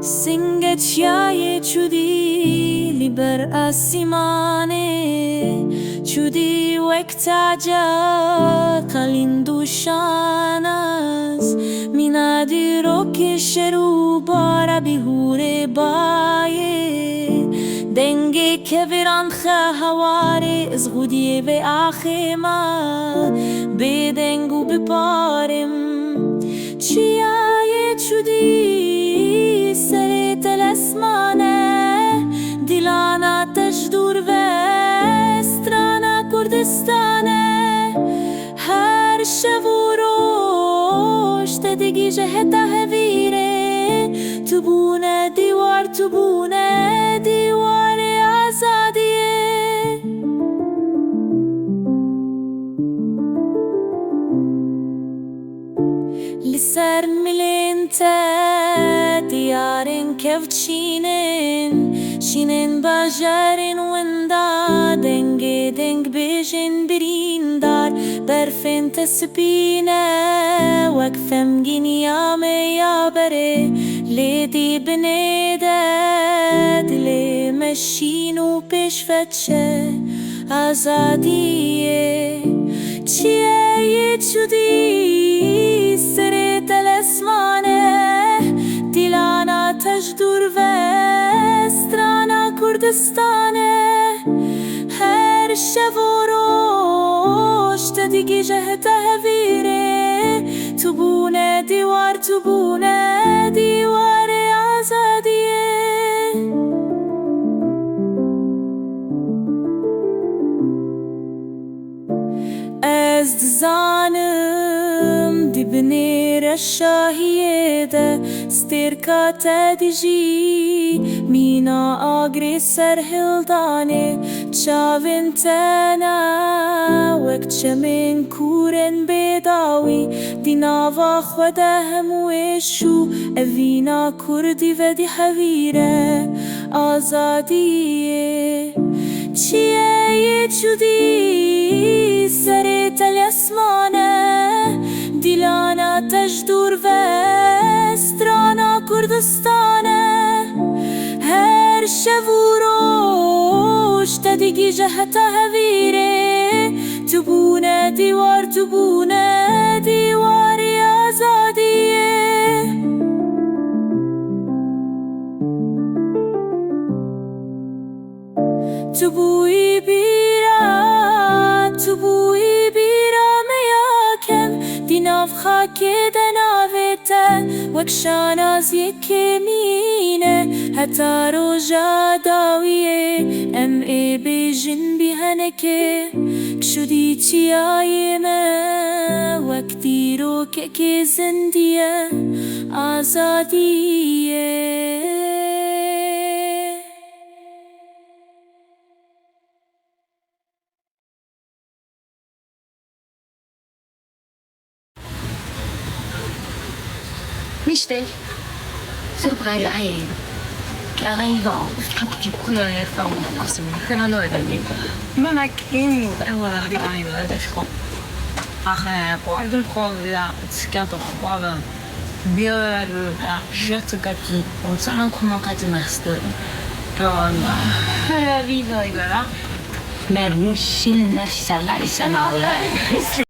Singecchiaie ciudi liber asimane ciudi wektaja kalindu shanas minadi roke sheru bara bihure baye denge keviran kha haware izgudie ve akhema bedengu biparim chiaye ciudi سريت الأسمانة ديلانا تجدور وسترانا كردستانة هر شفوروش تدقي جهتا هفيري تبونه ديوار آزادية لسر ملينتا ديارن كفچينن شينن باجرن وندا دنگ بيجن بريندار برفن تسبينه وقفم جنيا ميا بري ليدي بنيدد لي مشينو بيش فتشه آزادية چيه چودي سريت الاسمانه ديلانا تجدور وسترانا كردستانه هر شفوروش تدقي جهتا هفيري تبونه ديوار آزادية از دزانم دی بنیر الشاهیه ده سترکات دیجی مینا آگری سر هلدانه چاوین تنا وقت چمن کورن بیداوی دی ناوا خوده هموشو اوینا کردی و دی حویره آزادیه چیه چودی سريت الأسمانة ديلانا تجدور وسترانا كردستانة هر شفوروش تدقي جهتا هفيري تبونه ديوار آزادية تبوي بيرا مياكم دي ناف خاكي دناويتا وكشان از يكمينه حتى روجا داوية ام اي بيجن بيهنكي كشودي تيايمه وكدي روكي زندية آزادية Michel, c'est vrai, là, arrivant, je prends la forme, c'est un autre ami. Même à qui nous arrive là, je crois. Après, pour le prendre là, c'est qu'à ton problème. Bien, je te gâte, on s'en rend compte quand tu m'as la vie, là. Mais le chien, ça va, ça va.